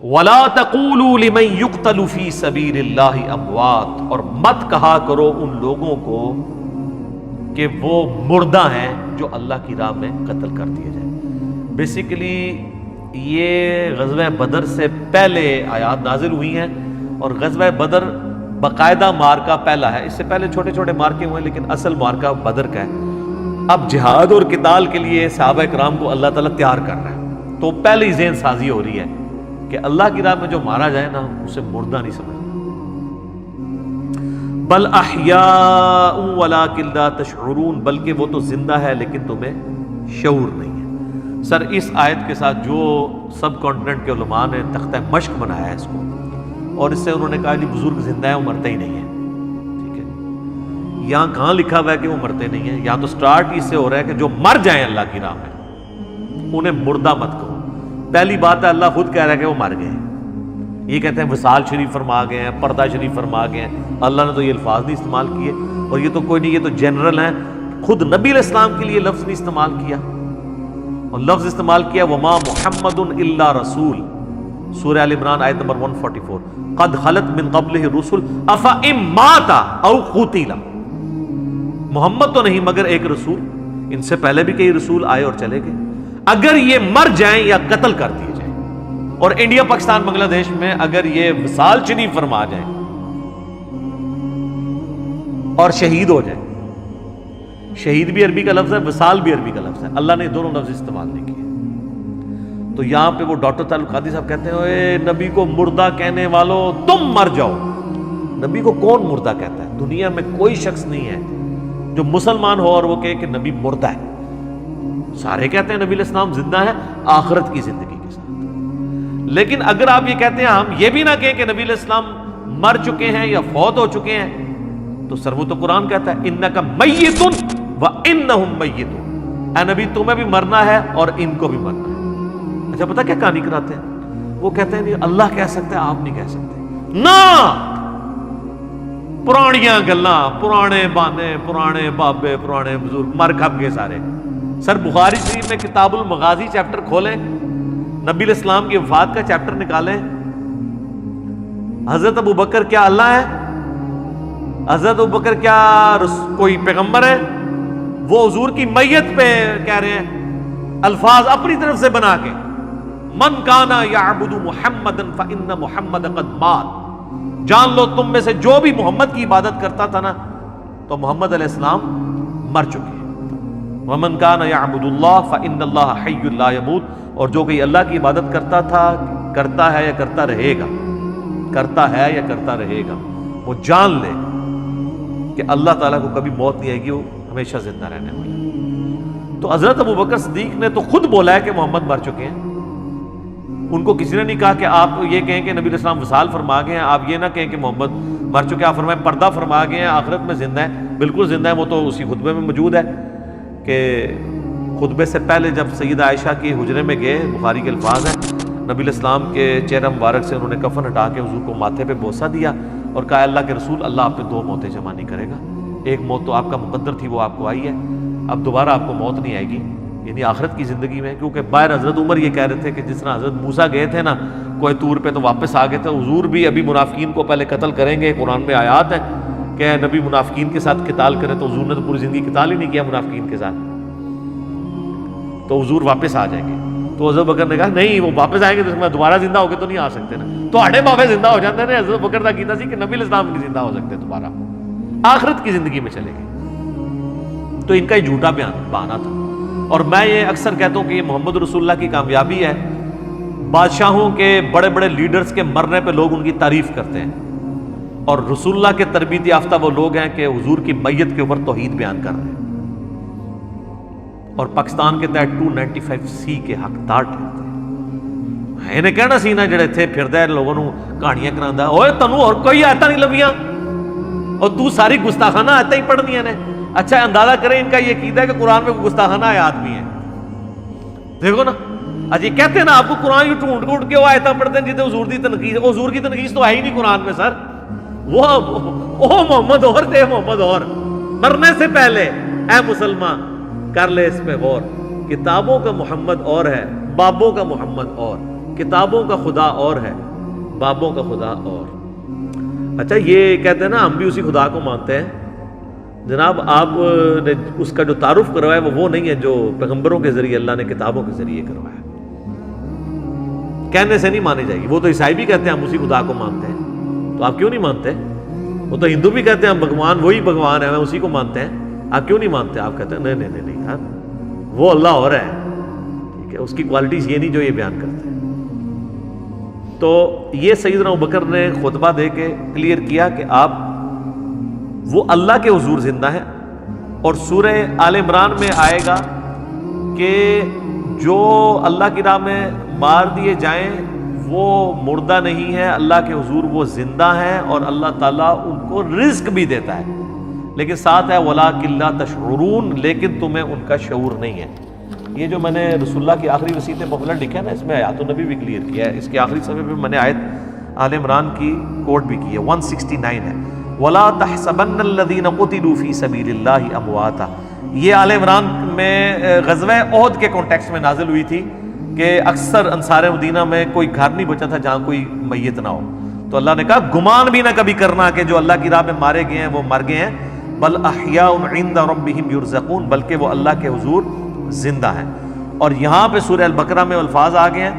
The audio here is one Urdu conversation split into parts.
وَلَا تَقُولُوا لِمَن يُقْتَلُ فِي سَبِيلِ اللَّهِ اموات، اور مت کہا کرو ان لوگوں کو کہ وہ مردہ ہیں جو اللہ کی راہ میں قتل کر دیے جائیں۔ بیسیکلی یہ غزوہ بدر سے پہلے آیات نازل ہوئی ہیں، اور غزوہ بدر باقاعدہ مارکہ پہلا ہے، اس سے پہلے چھوٹے چھوٹے مارکے ہوئے لیکن اصل مارکہ بدر کا ہے۔ اب جہاد اور قتال کے لیے صحابہ کرام کو اللہ تعالیٰ تیار کر رہا ہے، تو پہلے ہی ذہن سازی ہو رہی ہے کہ اللہ کی راہ میں جو مارا جائے نا اسے مردہ نہیں سمجھنا۔ بل احیاء ولکن لا تشعرون، بلکہ وہ تو زندہ ہے لیکن تمہیں شعور نہیں ہے۔ سر اس آیت کے ساتھ جو سب کانٹیننٹ کے علماء نے تختہ مشق بنایا ہے اس کو، اور اس سے انہوں نے کہا کہ بزرگ زندہ ہیں وہ مرتے ہی نہیں ہیں، ٹھیک ہے؟ یہاں کہاں لکھا ہوا ہے کہ وہ مرتے نہیں ہیں؟ یہاں تو سٹارٹ اس سے ہو رہا ہے کہ جو مر جائیں اللہ کی راہ میں انہیں مردہ مت کہو۔ پہلی بات ہے اللہ خود کہہ رہا ہے کہ وہ مر گئے ہیں۔ یہ کہتے ہیں وصال شریف فرما گئے ہیں، پردہ شریف فرما گئے ہیں، اللہ نے تو یہ الفاظ نہیں استعمال کیے، اور یہ تو کوئی نہیں، یہ تو جنرل ہیں۔ خود نبی علیہ السلام کے لیے لفظ نہیں استعمال کیا، اور لفظ استعمال کیا وما محمد الا رسول، سورہ ال عمران آیت نمبر 144، قد خلت من قبلہ الرسل افئن مات او قتل، محمد تو نہیں مگر ایک رسول، ان سے پہلے بھی کئی رسول آئے اور چلے گئے، اگر یہ مر جائیں یا قتل کر دیے جائیں۔ اور انڈیا پاکستان بنگلہ دیش میں اگر یہ وصال شریف فرما جائیں اور شہید ہو جائیں، شہید بھی عربی کا لفظ ہے، وصال بھی عربی کا لفظ ہے، اللہ نے دونوں لفظ استعمال نہیں کیے۔ تو یہاں پہ وہ ڈاکٹر تعلق قادری صاحب کہتے ہیں اے نبی کو مردہ کہنے والوں تم مر جاؤ۔ نبی کو کون مردہ کہتا ہے؟ دنیا میں کوئی شخص نہیں ہے جو مسلمان ہو اور وہ کہے کہ نبی مردہ ہے۔ سارے کہتے ہیں نبی علیہ السلام زندہ ہے آخرت کی زندگی کے ساتھ۔ لیکن اگر آپ یہ کہتے ہیں ہم یہ بھی نہ کہیں کہ نبی علیہ السلام مر چکے ہیں یا فوت ہو چکے ہیں، تو سر وہ تو قرآن کہتا ہے انک میت وانہم میتون، اے نبی تمہیں بھی مرنا ہے اور ان کو بھی مرنا ہے۔ اچھا پتہ کیا کہانی کراتے ہیں؟ وہ کہتے ہیں نہیں اللہ کہہ سکتے ہیں آپ نہیں کہہ سکتے۔ نہ پرانیاں گلاں، پرانے بانے، پرانے بابے، پرانے بزرگ مر کھپ گئے سارے۔ سر بخاری شریف میں کتاب المغازی چیپٹر کھولیں، نبی علیہ السلام کی وفات کا چیپٹر نکالیں، حضرت ابو بکر کیا اللہ ہے؟ حضرت ابو بکر کیا کوئی پیغمبر ہے؟ وہ حضور کی میت پہ کہہ رہے ہیں الفاظ اپنی طرف سے بنا کے، من کانا یعبد محمدا فإن محمد قد مات، جان لو تم میں سے جو بھی محمد کی عبادت کرتا تھا نا تو محمد علیہ السلام مر چکے ہیں۔ ومن کان یعبد اللہ فإن اللہ حی لا یموت، اور جو کہ اللہ کی عبادت کرتا تھا، کرتا ہے یا کرتا رہے گا، کرتا ہے یا کرتا رہے گا، وہ جان لے کہ اللہ تعالیٰ کو کبھی موت نہیں آئے گی، وہ ہمیشہ زندہ رہنے والا ہے۔ تو حضرت ابو بکر صدیق نے تو خود بولا ہے کہ محمد مر چکے ہیں، ان کو کسی نے نہیں کہا کہ آپ یہ کہیں کہ نبی علیہ السلام وصال فرما گئے ہیں، آپ یہ نہ کہیں کہ محمد مر چکے ہیں، آپ فرمائیں پردہ فرما گئے ہیں، آخرت میں زندہ ہیں، بالکل زندہ ہیں، وہ تو اسی خطبے میں موجود ہے کہ خطبے سے پہلے جب سیدہ عائشہ کی حجرے میں گئے، بخاری کے الفاظ ہیں، نبی علیہ السلام کے چہرہ مبارک سے انہوں نے کفن ہٹا کے حضور کو ماتھے پہ بوسہ دیا اور کہا اللہ کے رسول اللہ آپ پہ دو موتیں جمع نہیں کرے گا، ایک موت تو آپ کا مقدر تھی وہ آپ کو آئی ہے، اب دوبارہ آپ کو موت نہیں آئے گی، یعنی آخرت کی زندگی میں۔ کیونکہ باہر حضرت عمر یہ کہہ رہے تھے کہ جس طرح حضرت موسیٰ گئے تھے نا کوہ طور پہ تو واپس آ گئے تھے، حضور بھی ابھی منافقین کو پہلے قتل کریں گے، قرآن میں آیات ہیں کہ نبی منافقین کے ساتھ قتال کرے، تو حضور نے تو پوری زندگی قتال ہی نہیں کیا منافقین کے ساتھ، تو حضور واپس آ جائیں گے۔ تو حضرت بکر نے کہا نہیں وہ واپس آئیں گے تو میں دوبارہ زندہ ہو کے تو نہیں آ سکتے نا، تو ہڈے بابے زندہ ہو جاتے ہیں۔ حضرت بکر کا کیتا سی کہ نبی علیہ السلام نہیں زندہ ہو سکتے دوبارہ، آخرت کی زندگی میں چلے گئے، تو ان کا یہ جھوٹا بہانہ تھا۔ اور میں یہ اکثر کہتا ہوں کہ یہ محمد رسول اللہ کی کامیابی ہے، بادشاہوں کے بڑے بڑے لیڈرز کے مرنے پہ لوگ ان کی تعریف کرتے ہیں، اور رسول اللہ کے تربیت یافتہ وہ لوگ ہیں کہ حضور کی میت کے اوپر توحید بیان کر رہے ہیں، اور پاکستان کے تحت 295C کے حقدار ٹھہرتے ہیں۔ انہیں کہنا سی نا جڑے تھے پھردا ہے لوگوں نوں کہانیاں کراندا، اوے تینوں اور کوئی آیتاں نہیں لبھیاں اور تو ساری گستاخانہ آیتاں ہی پڑھنیاں نے۔ اچھا اندازہ کریں ان کا یہ عقیدہ ہے کہ قرآن میں گستاخانہ آیات بھی ہیں، دیکھو نا، آج یہ کہتے ہیں نا آپ کو قرآن یوں ڈھونڈ ڈھونڈ کے وہ آیتاں پڑھتے ہیں جتنے حضور دی تنقید، حضور کی تنقید تو ہے ہی نہیں قرآن میں سر، وہ محمد اور تھے محمد اور، مرنے سے پہلے اے مسلمان کر لے اس پہ غور، کتابوں کا محمد اور ہے، بابوں کا محمد اور، کتابوں کا خدا اور ہے، بابوں کا خدا اور۔ اچھا یہ کہتے ہیں نا ہم بھی اسی خدا کو مانتے ہیں، جناب آپ نے اس کا جو تعارف کروایا وہ نہیں ہے جو پیغمبروں کے ذریعے اللہ نے کتابوں کے ذریعے کروایا، کہنے سے نہیں مانی جائے گی۔ وہ تو عیسائی بھی کہتے ہیں ہم اسی خدا کو مانتے ہیں، تو آپ کیوں نہیں مانتے؟ وہ تو ہندو بھی کہتے ہیں ہم بھگوان وہی بھگوان ہے، ہم اسی کو مانتے ہیں، آپ کیوں نہیں مانتے؟ آپ کہتے ہیں نہیں نہیں نہیں یار وہ اللہ اور ہے، ٹھیک ہے، اس کی کوالٹیز یہ نہیں جو یہ بیان کرتے ہیں۔ تو یہ سیدنا ابوبکر نے خطبہ دے کے کلیئر کیا کہ آپ وہ اللہ کے حضور زندہ ہیں، اور سورہ آل عمران میں آئے گا کہ جو اللہ کی راہ میں مار دیے جائیں وہ مردہ نہیں ہے، اللہ کے حضور وہ زندہ ہیں، اور اللہ تعالیٰ ان کو رزق بھی دیتا ہے، لیکن ساتھ ہے وَلَٰكِن لَا تَشْعُرُونَ، لیکن تمہیں ان کا شعور نہیں ہے۔ یہ جو میں نے رسول اللہ کی آخری وصیت پاپولر لکھا ہے نا، اس میں آیات النبی بھی کلیئر کیا ہے، اس کے آخری صفحے پہ میں نے آیت آل عمران کی کوٹ بھی کی ہے، 169 ہے، وَلَا تَحْسَبَنَّ الَّذِينَ قُتِلُوا فِي سَبِيلِ اللَّهِ أَمْوَاتًا۔ یہ آل عمران میں غزوہ احد کے کانٹیکسٹ میں نازل ہوئی تھی کہ اکثر انصار مدینہ میں کوئی گھر نہیں بچا تھا جہاں کوئی میت نہ ہو، تو اللہ نے کہا گمان بھی نہ کبھی کرنا کہ جو اللہ کی راہ میں مارے گئے ہیں وہ مر گئے ہیں، بل احیاء عند ربهم يرزقون، بلکہ وہ اللہ کے حضور زندہ ہیں۔ اور یہاں پہ سورہ البقرہ میں الفاظ آ گئے ہیں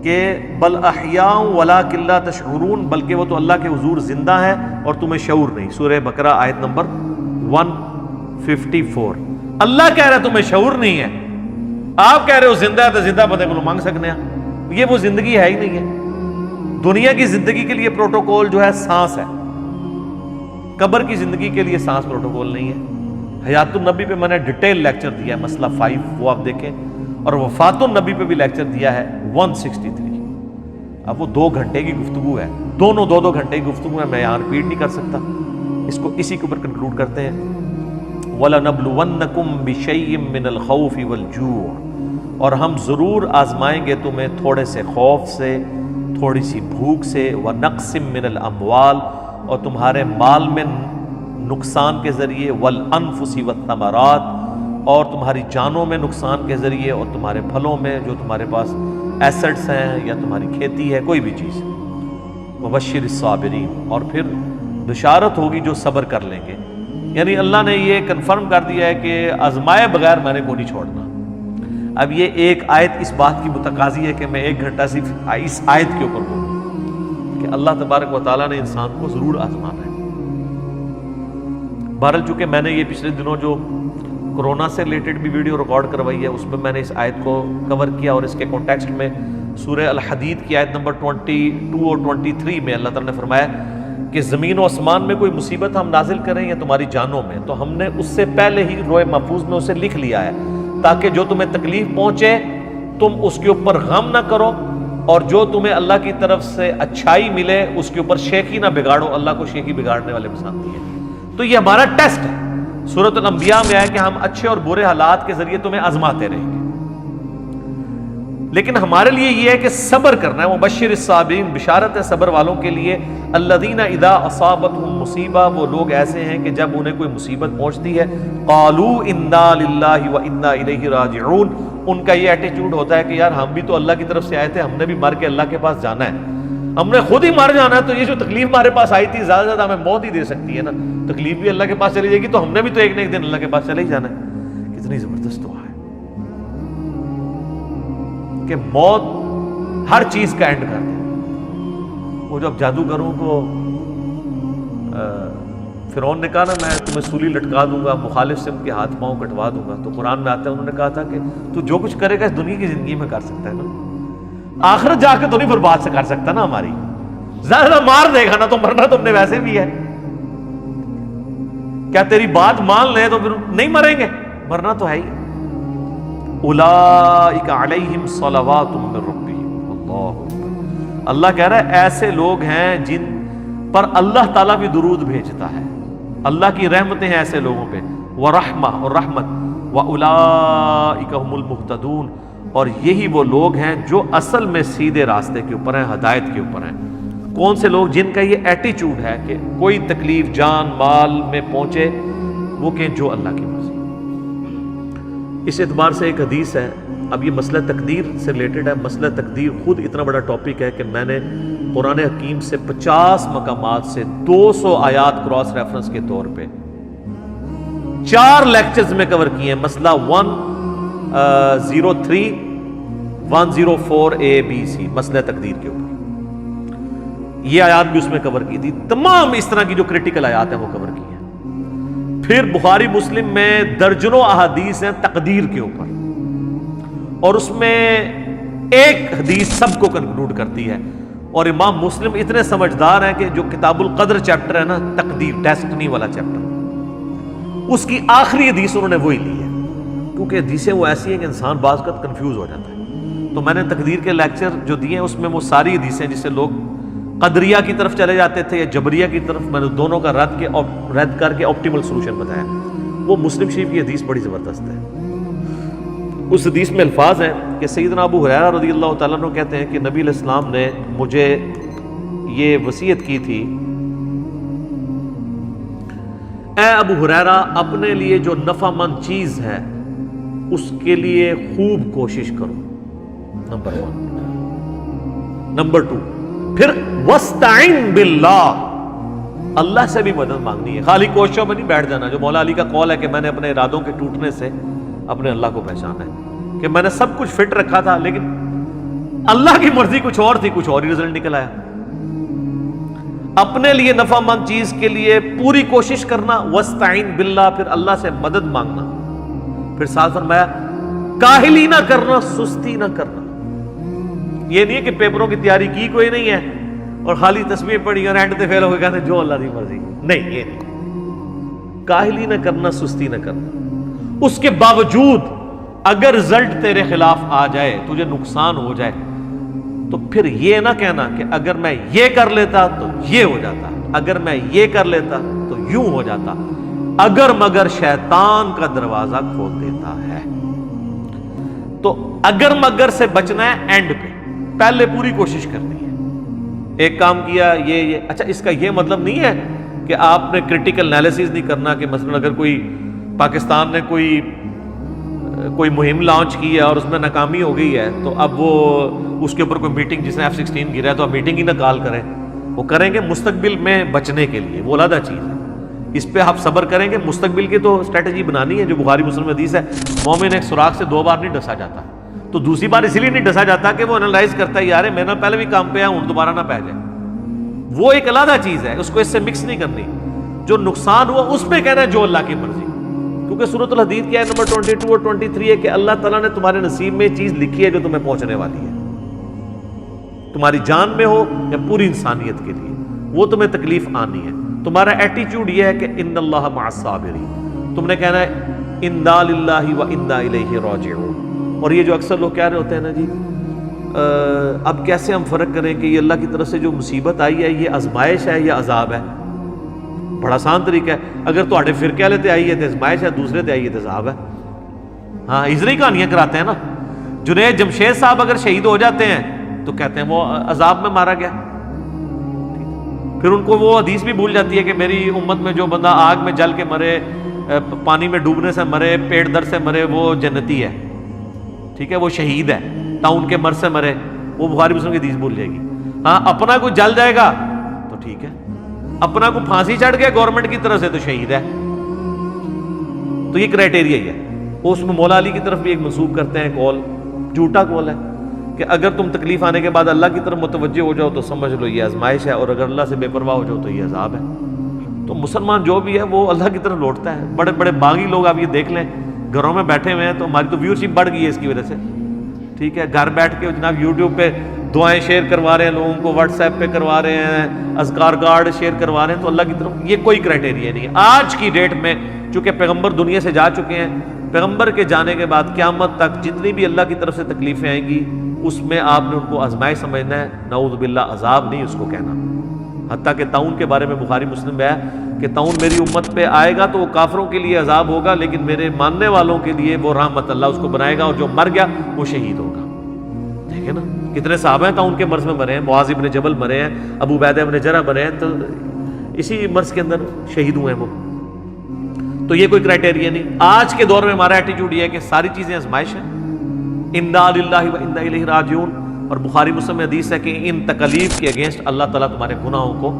کہ بل احیاء ولکن لا تشعرون، بلکہ وہ تو اللہ کے حضور زندہ ہے اور تمہیں شعور نہیں۔ سورہ بقرہ آیت نمبر 154۔ اللہ کہہ رہا ہے تمہیں شعور نہیں ہے، آپ کہہ رہے ہو زندہ ہے، تو زندہ بندے کو مانگ سکنے ہیں، یہ وہ زندگی ہے ہی نہیں ہے۔ دنیا کی زندگی کے لیے پروٹوکول جو ہے سانس ہے، قبر کی زندگی کے لیے سانس پروٹوکول نہیں ہے۔ حیات النبی پہ میں نے ڈیٹیل لیکچر دیا ہے، مسئلہ 5 وہ آپ دیکھیں، اور وفات النبی پہ بھی لیکچر دیا ہے 163۔ اب وہ 2 گھنٹے کی گفتگو ہے، دونوں 2 گھنٹے کی گفتگو ہے، میں یہاں ریپیٹ نہیں کر سکتا، اس کو اسی کے اوپر کنکلوڈ کرتے ہیں۔ وَلَنَبْلُوَنَّكُمْ بِشَيْءٍ مِّنَ الْخَوْفِ وَالْجُوعِ، اور ہم ضرور آزمائیں گے تمہیں تھوڑے سے خوف سے، تھوڑی سی بھوک سے، وَنَقْصٍ مِّنَ الْأَمْوَالِ، اور تمہارے مال میں نقصان کے ذریعے، وَالْأَنفُسِ وَالثَّمَرَاتِ، اور تمہاری جانوں میں نقصان کے ذریعے، اور تمہارے پھلوں میں جو تمہارے پاس ایسٹس ہیں یا تمہاری کھیتی ہے کوئی بھی چیز۔ وَبَشِّرِ الصَّابِرِينَ، اور پھر بشارت ہوگی جو صبر کر لیں گے، یعنی اللہ نے یہ کنفرم کر دیا ہے کہ آزمائے بغیر میں نے کو نہیں چھوڑنا۔ اب یہ ایک آیت اس بات کی متقاضی ہے کہ میں 1 گھنٹہ صرف اس آیت کے اوپر بولوں کہ اللہ تبارک و تعالیٰ نے انسان کو ضرور آزمانا ہے۔ بہرحال چونکہ میں نے یہ پچھلے دنوں جو کرونا سے ریلیٹڈ بھی ویڈیو ریکارڈ کروائی ہے، اس میں میں نے اس آیت کو کور کیا، اور اس کے کانٹیکسٹ میں سورہ الحدید کی آیت نمبر 22 اور 23 میں اللہ تعالیٰ نے فرمایا کہ زمین و آسمان میں کوئی مصیبت ہم نازل کریں یا تمہاری جانوں میں، تو ہم نے اس سے پہلے ہی لوح محفوظ میں اسے لکھ لیا ہے، تاکہ جو تمہیں تکلیف پہنچے تم اس کے اوپر غم نہ کرو، اور جو تمہیں اللہ کی طرف سے اچھائی ملے اس کے اوپر شیخی نہ بگاڑو، اللہ کو شیخی بگاڑنے والے پسند نہیں ہے۔ تو یہ ہمارا ٹیسٹ ہے۔ سورۃ الانبیاء میں آیا کہ ہم اچھے اور برے حالات کے ذریعے تمہیں آزماتے رہیں گے، لیکن ہمارے لیے یہ ہے کہ صبر کرنا ہے۔ مبشر الصابرین، بشارت ہے صبر والوں کے لیے۔ الذین اذا اصابتهم مصیبہ، وہ لوگ ایسے ہیں کہ جب انہیں کوئی مصیبت پہنچتی ہے، قالوا انا للہ وانا الیہ راجعون، ان کا یہ ایٹیٹیوڈ ہوتا ہے کہ یار ہم بھی تو اللہ کی طرف سے آئے تھے، ہم نے بھی مر کے اللہ کے پاس جانا ہے، ہم نے خود ہی مر جانا ہے، تو یہ جو تکلیف ہمارے پاس آئی تھی زیادہ زیادہ ہمیں موت ہی دے سکتی ہے نا، تکلیف بھی اللہ کے پاس چلی جائے گی تو ہم نے بھی تو ایک نہ ایک دن اللہ کے پاس چلے ہی جانا ہے۔ کتنی زبردست دعا ہے کہ موت ہر چیز کا اینڈ کر دے۔ وہ جب جادوگروں کو فرعون نے کہا نا میں تمہیں سولی لٹکا دوں گا، مخالف سے ان کے ہاتھ پاؤں کٹوا دوں گا، تو قرآن میں آتا ہے انہوں نے کہا تھا کہ تو جو کچھ کرے گا اس دنیا کی زندگی میں کر سکتا ہے نا، آخرت جا کے تو نہیں برباد سے کر سکتا نا ہماری، زیادہ مار دے گا نا، تو مرنا تم نے ویسے بھی ہے، کیا تیری بات مان لیں تو پھر نہیں مریں گے، مرنا تو ہے ہی۔ اولئک علیہم صلوات من ربہم، اللہ اکبر، اللہ کہہ رہا ہے ایسے لوگ ہیں جن پر اللہ تعالیٰ بھی درود بھیجتا ہے، اللہ کی رحمتیں ہیں ایسے لوگوں پہ، ورحمہ، اور رحمت، واولئک هم المہتدون، اور یہی وہ لوگ ہیں جو اصل میں سیدھے راستے کے اوپر ہیں، ہدایت کے اوپر ہیں۔ کون سے لوگ؟ جن کا یہ ایٹیچیوڈ ہے کہ کوئی تکلیف جان مال میں پہنچے وہ کہ جو اللہ کی مرضی۔ اس اعتبار سے ایک حدیث ہے اب یہ مسئلہ تقدیر سے ریلیٹڈ ہے. مسئلہ تقدیر خود اتنا بڑا ٹاپک ہے کہ میں نے قرآن حکیم سے 50 مقامات سے 200 آیات کراس ریفرنس کے طور پہ 4 لیکچرز میں کور کیے ہیں. مسئلہ 103 104 A B C مسئلہ تقدیر کے اوپر یہ آیات بھی اس میں کور کی تھی. تمام اس طرح کی جو کریٹیکل آیات ہیں وہ کور کی ہیں. پھر بخاری مسلم میں درجنوں احادیث ہیں تقدیر کے اوپر, اور اس میں ایک حدیث سب کو کنکلوڈ کرتی ہے. اور امام مسلم اتنے سمجھدار ہیں کہ جو کتاب القدر چیپٹر ہے نا, تقدیر ڈیسٹنی والا چیپٹر, اس کی آخری حدیث انہوں نے وہی لی ہے, کیونکہ حدیثیں وہ ایسی ہیں کہ انسان بعض وقت کنفیوز ہو جاتا ہے. تو میں نے تقدیر کے لیکچر جو دیے ہیں اس میں وہ ساری حدیثیں جس سے لوگ قدریہ کی طرف چلے جاتے تھے یا جبریہ کی طرف, میں نے دونوں کا رد کر کے آپٹیمل سولوشن بتایا. وہ مسلم شریف کی حدیث بڑی زبردست ہے. اس حدیث میں الفاظ ہیں کہ سیدنا ابو ہریرہ رضی اللہ تعالیٰ عنہ کہتے ہیں کہ نبی علیہ السلام نے مجھے یہ وصیت کی تھی, اے ابو ہریرہ اپنے لیے جو نفع مند چیز ہے اس کے لیے خوب کوشش کرو, نمبر 1. نمبر 2 پھر وَاسْتَعِنْ بِاللَّهِ, اللہ سے بھی مدد مانگنی ہے, خالی کوششوں میں نہیں بیٹھ جانا. جو مولا علی کا قول ہے کہ میں نے اپنے ارادوں کے ٹوٹنے سے اپنے اللہ کو پہچانا ہے, کہ میں نے سب کچھ فٹ رکھا تھا لیکن اللہ کی مرضی کچھ اور تھی, کچھ اور ہی رزلٹ نکل آیا. اپنے لیے نفع مند چیز کے لیے پوری کوشش کرنا, وَاسْتَعِنْ بِاللَّهِ, پھر اللہ سے مدد مانگنا. پھر ساتھ فرمایا کاہلی نہ کرنا, سستی نہ کرنا. یہ نہیں ہے کہ پیپروں کی تیاری کی کوئی نہیں ہے اور خالی تسبیح پڑھی اور اینڈ تے فیل ہو کے کہتے جو اللہ کی مرضی. نہیں, یہ نہیں. کاہلی نہ کرنا, سستی نہ کرنا. اس کے باوجود اگر رزلٹ تیرے خلاف آ جائے, تجھے نقصان ہو جائے, تو پھر یہ نہ کہنا کہ اگر میں یہ کر لیتا تو یہ ہو جاتا, اگر میں یہ کر لیتا تو یوں ہو جاتا. اگر مگر شیطان کا دروازہ کھول دیتا ہے. تو اگر مگر سے بچنا ہے اینڈ پہ, پہلے پوری کوشش کرنی ہے. ایک کام کیا یہ اچھا, اس کا یہ مطلب نہیں ہے کہ آپ نے کرٹیکل انالیسز نہیں کرنا کہ مثلا اگر کوئی پاکستان نے کوئی مہم لانچ کی ہے اور اس میں ناکامی ہو گئی ہے تو اب وہ اس کے اوپر کوئی میٹنگ, جس نے F-16 گرا ہے تو اب میٹنگ ہی نہ کال کریں. وہ کریں گے مستقبل میں بچنے کے لیے, وہ علیحدہ چیز ہے. اس پہ آپ صبر کریں گے. مستقبل کی تو اسٹریٹجی بنانی ہے, جو بخاری مسلم حدیث ہے, مومن ایک سوراخ سے 2 بار نہیں ڈسا جاتا. تو دوسری بار اسی لیے نہیں ڈسا جاتا کہ وہ انالائز کرتا ہے یار میں نے پہلے بھی کام پہ ہوں دوبارہ نہ پہ جائے. وہ ایک علیحدہ چیز ہے, اس کو اس سے مکس نہیں کرنی. جو نقصان ہوا اس پہ کہنا ہے جو اللہ کی مرضی, کیونکہ سورۃ الحدید کی آیت نمبر 22 اور 23 ہے کہ اللہ تعالیٰ نے تمہارے نصیب میں چیز لکھی ہے جو تمہیں پہنچنے والی ہے, تمہاری جان میں ہو یا پوری انسانیت کے لیے, وہ تمہیں تکلیف آنی ہے. تمہارا ایٹیچیوڈ یہ ہے کہ ان اللہ مع الصابرین, تم نے کہنا ہے انا للہ و انا الیہ راجعون. اور یہ جو اکثر لوگ کہہ رہے ہوتے ہیں نا جی اب کیسے ہم فرق کریں کہ یہ اللہ کی طرف سے جو مصیبت آئی ہے یہ آزمائش ہے یا عذاب ہے. بڑا آسان طریقہ ہے, اگر تھوڑے فرقے والے تے آئی ہے تو آزمائش ہے, دوسرے تے آئی ہے تو عذاب ہے. ہاں ادھر ہی کہانیاں کراتے ہیں نا. جنید جمشید صاحب اگر شہید ہو جاتے ہیں تو کہتے ہیں وہ عذاب میں مارا گیا. پھر ان کو وہ حدیث بھی بھول جاتی ہے کہ میری امت میں جو بندہ آگ میں جل کے مرے, پانی میں ڈوبنے سے مرے, پیٹ درد سے مرے, وہ جنتی ہے. ٹھیک ہے, وہ شہید ہے. ٹاؤن کے مر سے مرے, وہ بخاری مسلم کی حدیث بھول جائے گی. ہاں اپنا کوئی جل جائے گا تو ٹھیک ہے, اپنا کو پھانسی چڑھ گیا گورنمنٹ کی طرف سے تو شہید ہے. تو یہ کرائٹیریا ہی ہے. وہ اس میں مولا علی کی طرف بھی ایک منسوب کرتے ہیں کول, جھوٹا کول ہے کہ اگر تم تکلیف آنے کے بعد اللہ کی طرف متوجہ ہو جاؤ تو سمجھ لو یہ آزمائش ہے, اور اگر اللہ سے بے پرواہ ہو جاؤ تو یہ عذاب ہے. تو مسلمان جو بھی ہے وہ اللہ کی طرف لوٹتا ہے. بڑے بڑے باغی لوگ آپ یہ دیکھ لیں گھروں میں بیٹھے ہوئے ہیں, تو ہماری تو ویورشپ بڑھ گئی ہے اس کی وجہ سے. ٹھیک ہے, گھر بیٹھ کے جناب یوٹیوب پہ دعائیں شیئر کروا رہے ہیں لوگوں کو, واٹس ایپ پہ کروا رہے ہیں, اذکار کارڈ شیئر کروا رہے ہیں. تو اللہ کی طرف یہ کوئی کرائٹیریا نہیں ہے. آج کی ڈیٹ میں چونکہ پیغمبر دنیا سے جا چکے ہیں, پیغمبر کے جانے کے بعد قیامت تک جتنی بھی اللہ کی طرف سے تکلیفیں آئیں گی اس میں آپ نے ان کو آزمائش سمجھنا ہے, نعوذ باللہ عذاب نہیں اس کو کہنا. حتیٰ کہ طاعون کے بارے میں بخاری مسلم میں ہے کہ طاعون میری امت پہ آئے گا تو وہ کافروں کے لیے عذاب ہوگا, لیکن میرے ماننے والوں کے لیے وہ رحمت اللہ اس کو بنائے گا, اور جو مر گیا وہ شہید ہوگا. دیکھیں نا کتنے صحابہ ہیں طاعون کے مرض میں مرے ہیں, معاذ ابن جبل مرے ہیں, ابو عبیدہ ابن جرح مرے ہیں, تو اسی مرض کے اندر شہید ہوئے ہیں وہ. تو یہ کوئی کرائٹیریا نہیں. آج کے دور میں ہمارا ایٹیٹیوڈ یہ ہے کہ ساری چیزیں آزمائش ہیں, انا للہ و انا الیہ راجعون. اور بخاری مسلم میں حدیث ہے کہ ان تکالیف کے اگینسٹ اللہ تعالیٰ تمہارے گناہوں کو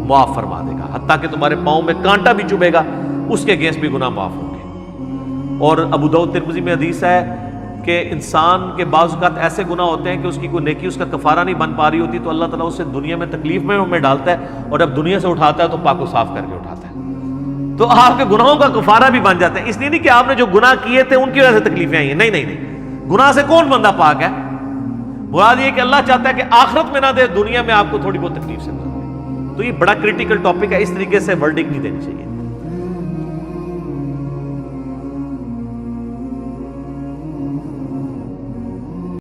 معاف فرما دے گا، حتیٰ کہ تمہارے پاؤں میں کانٹا بھی چبھے گا اس کے اگینسٹ بھی گناہ معاف ہوں گے. اور ابو داؤد ترمذی میں حدیث ہے کہ انسان کے بعض اوقات ایسے گناہ ہوتے ہیں کہ اس کی کوئی نیکی اس کا کفارہ نہیں بن پا رہی ہوتی، تو اللہ تعالیٰ اسے دنیا میں تکلیف میں ڈالتا ہے، اور جب دنیا سے اٹھاتا ہے تو پاک و صاف کر کے اٹھاتا ہے، تو آپ کے گناہوں کا کفارہ بھی بن جاتا ہے. اس لیے نہیں کہ آپ نے جو گناہ کیے تھے ان کی وجہ سے تکلیفیں آئی ہیں، نہیں نہیں نہیں، گناہ سے کون بندہ پاک ہے؟ مراد یہ کہ اللہ چاہتا ہے کہ آخرت میں نہ دے، دنیا میں آپ کو تھوڑی بہت تکلیف سے. تو یہ بڑا کریٹیکل ٹاپک ہے، اس طریقے سے ورڈنگ نہیں دینی چاہیے.